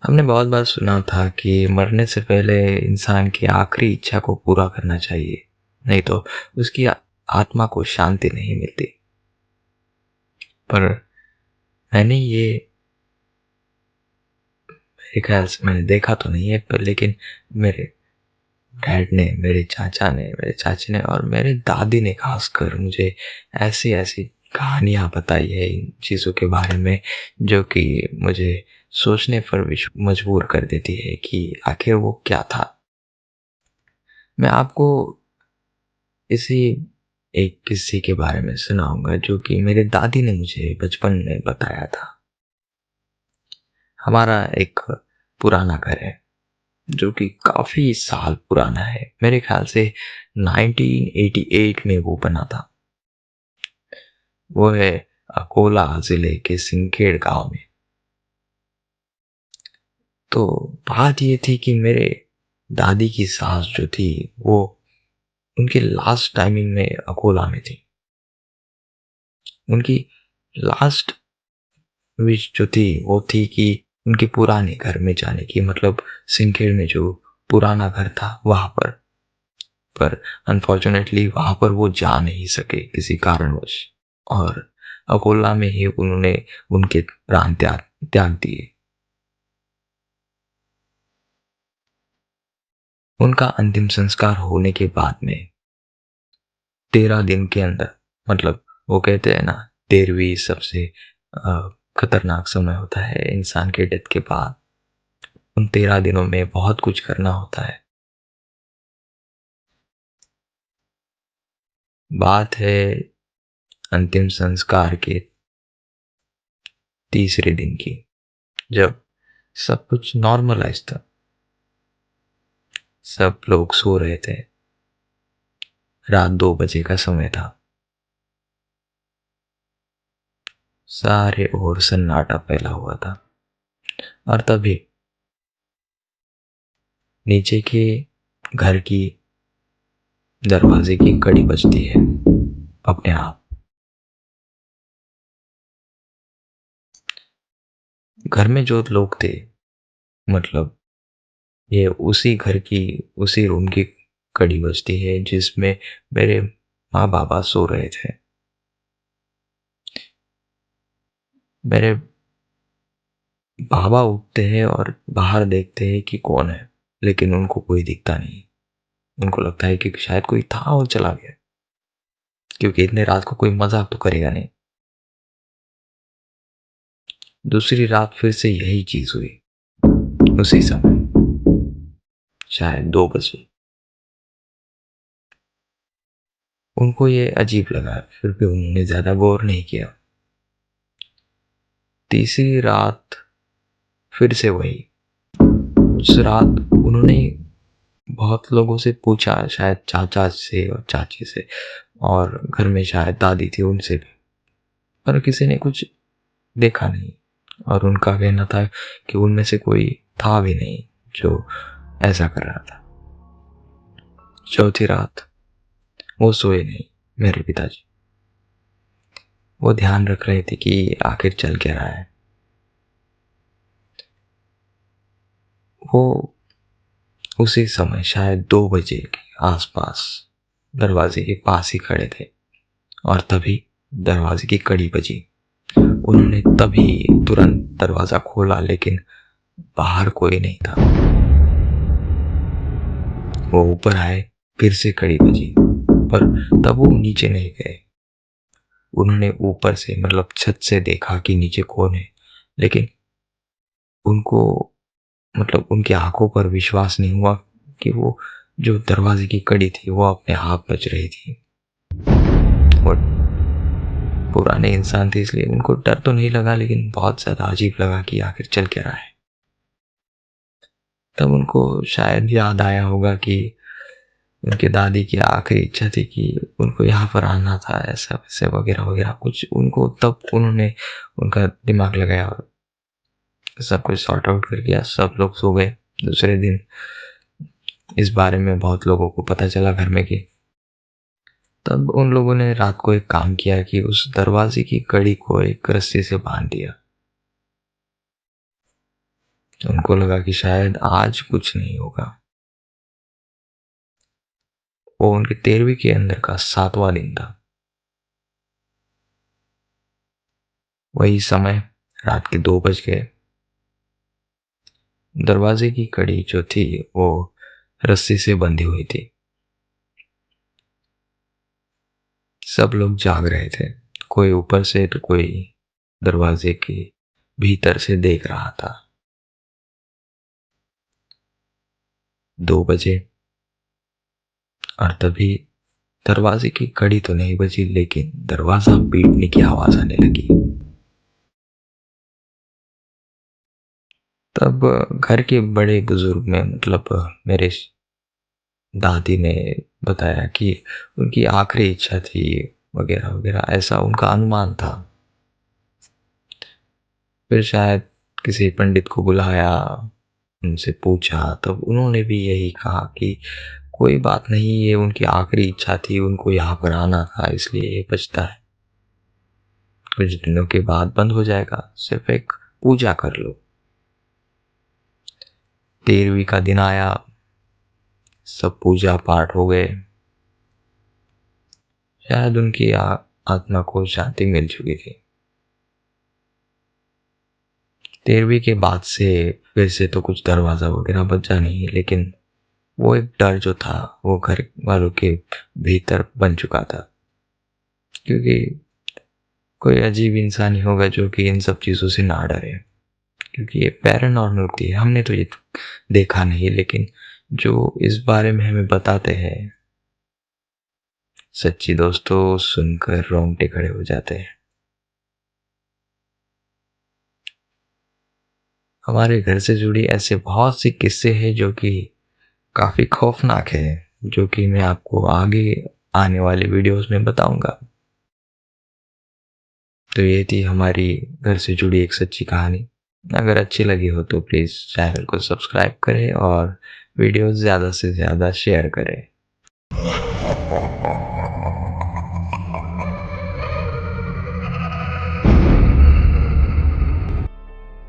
हमने बहुत बार सुना था कि मरने से पहले इंसान की आखिरी इच्छा को पूरा करना चाहिए, नहीं तो उसकी आत्मा को शांति नहीं मिलती। पर मैंने ये मेरे ख्याल से मैंने देखा तो नहीं है, पर लेकिन मेरे डैड ने, मेरे चाचा ने, मेरे चाची ने और मेरे दादी ने खासकर मुझे ऐसी ऐसी कहानियां बताई है इन चीज़ों के बारे में, जो कि मुझे सोचने पर मजबूर कर देती है कि आखिर वो क्या था। मैं आपको इसी एक किस्से के बारे में सुनाऊंगा जो कि मेरी दादी ने मुझे बचपन में बताया था। हमारा एक पुराना घर है जो कि काफी साल पुराना है, मेरे ख्याल से 1988 में वो बना था। वो है अकोला जिले के सिंकेड़ गांव में। तो बात ये थी कि मेरे दादी की सास जो थी वो उनकी लास्ट टाइमिंग में अकोला में थी। उनकी लास्ट विश जो थी वो थी कि उनके पुराने घर में जाने की, मतलब सिंकेड़ में जो पुराना घर था वहां पर अनफॉर्चुनेटली वहां पर वो जा नहीं सके किसी कारणवश। और अकोला में ही उन्होंने उनके प्राण त्याग त्याग दिए। उनका अंतिम संस्कार होने के बाद में 13 दिन के अंदर, मतलब वो कहते हैं ना, 13वीं सबसे खतरनाक समय होता है इंसान के डेथ के बाद। उन 13 दिनों में बहुत कुछ करना होता है। बात है अंतिम संस्कार के तीसरे दिन की, जब सब कुछ नॉर्मलाइज था, सब लोग सो रहे थे। रात 2 बजे का समय था। सारे ओर सन्नाटा फैला हुआ था। और तभी नीचे के घर की दरवाजे की कड़ी बजती है अपने आप। घर में जो लोग थे, मतलब ये उसी घर की, उसी रूम की कड़ी बजती है जिसमें मेरे माँ बाबा सो रहे थे। मेरे बाबा उठते हैं और बाहर देखते हैं कि कौन है, लेकिन उनको कोई दिखता नहीं। उनको लगता है कि शायद कोई था और चला गया, क्योंकि इतने रात को कोई मजाक तो करेगा नहीं। दूसरी रात फिर से यही चीज हुई, उसी समय, शायद 2 बजे। उनको ये अजीब लगा, फिर भी उन्होंने ज्यादा गौर नहीं किया। तीसरी रात फिर से वही। उस रात उन्होंने बहुत लोगों से पूछा, शायद चाचा से और चाची से, और घर में शायद दादी थी उनसे भी, पर किसी ने कुछ देखा नहीं। और उनका कहना था कि उनमें से कोई था भी नहीं जो ऐसा कर रहा था। चौथी रात वो सोए नहीं, मेरे पिताजी। वो ध्यान रख रहे थे कि आखिर चल क्या रहा है। वो उसी समय शायद 2 बजे के आसपास दरवाजे के पास ही खड़े थे, और तभी दरवाजे की कड़ी बजी। उन्होंने तभी तुरंत दरवाजा खोला, लेकिन बाहर कोई नहीं था। वो ऊपर आए, फिर से कड़ी बजी, पर तब वो नीचे नहीं गए। उन्होंने ऊपर से, मतलब छत से देखा कि नीचे कौन है, लेकिन उनको, मतलब उनकी आंखों पर विश्वास नहीं हुआ कि वो जो दरवाजे की कड़ी थी वो अपने आप बज रही थी। और पुराने इंसान थे इसलिए उनको डर तो नहीं लगा, लेकिन बहुत ज्यादा अजीब लगा कि आखिर चल क्या रहा है। तब उनको शायद याद आया होगा कि उनके दादी की आखिरी इच्छा थी कि उनको यहाँ पर आना था, ऐसा वैसे वगैरह वगैरह कुछ उनको, तब उन्होंने उनका दिमाग लगाया और सब कुछ सॉर्ट आउट कर दिया। सब लोग सो गए। दूसरे दिन इस बारे में बहुत लोगों को पता चला घर में कि, तब उन लोगों ने रात को एक काम किया कि उस दरवाजे की कड़ी को एक रस्सी से बांध दिया। उनको लगा कि शायद आज कुछ नहीं होगा। वो उनके 13वीं के अंदर का 7वां दिन था। वही समय, रात के 2 बज गए। दरवाजे की कड़ी जो थी वो रस्सी से बंधी हुई थी। सब लोग जाग रहे थे, कोई ऊपर से तो कोई दरवाजे के भीतर से देख रहा था। 2 बजे और तभी दरवाजे की कड़ी तो नहीं बजी, लेकिन दरवाजा पीटने की आवाज आने लगी। तब घर के बड़े बुजुर्ग में मतलब मेरे दादी ने बताया कि उनकी आखिरी इच्छा थी, वगैरह वगैरह, ऐसा उनका अनुमान था। फिर शायद किसी पंडित को बुलाया, उनसे पूछा, तब उन्होंने भी यही कहा कि कोई बात नहीं, ये उनकी आखिरी इच्छा थी, उनको यहाँ पर आना था, इसलिए ये बचता है, कुछ दिनों के बाद बंद हो जाएगा, सिर्फ एक पूजा कर लो। 13वीं का दिन आया, सब पूजा पाठ हो गए। शायद उनकी आत्मा को शांति मिल चुकी थी। 13वीं के बाद से फिर से तो कुछ दरवाजा वगैरह बचा नहीं, लेकिन वो एक डर जो था वो घर वालों के भीतर बन चुका था, क्योंकि कोई अजीब इंसान ही होगा जो कि इन सब चीज़ों से ना डरे, क्योंकि ये पैरानॉर्मल होती है। हमने तो ये देखा नहीं, लेकिन जो इस बारे में हमें बताते हैं, सच्ची दोस्तों, सुनकर रोंगटे खड़े हो जाते हैं। हमारे घर से जुड़ी ऐसे बहुत सी किस्से हैं जो कि काफ़ी खौफनाक है, जो कि मैं आपको आगे आने वाले वीडियोस में बताऊंगा। तो ये थी हमारी घर से जुड़ी एक सच्ची कहानी। अगर अच्छी लगी हो तो प्लीज़ चैनल को सब्सक्राइब करें और वीडियो ज़्यादा से ज़्यादा शेयर करें।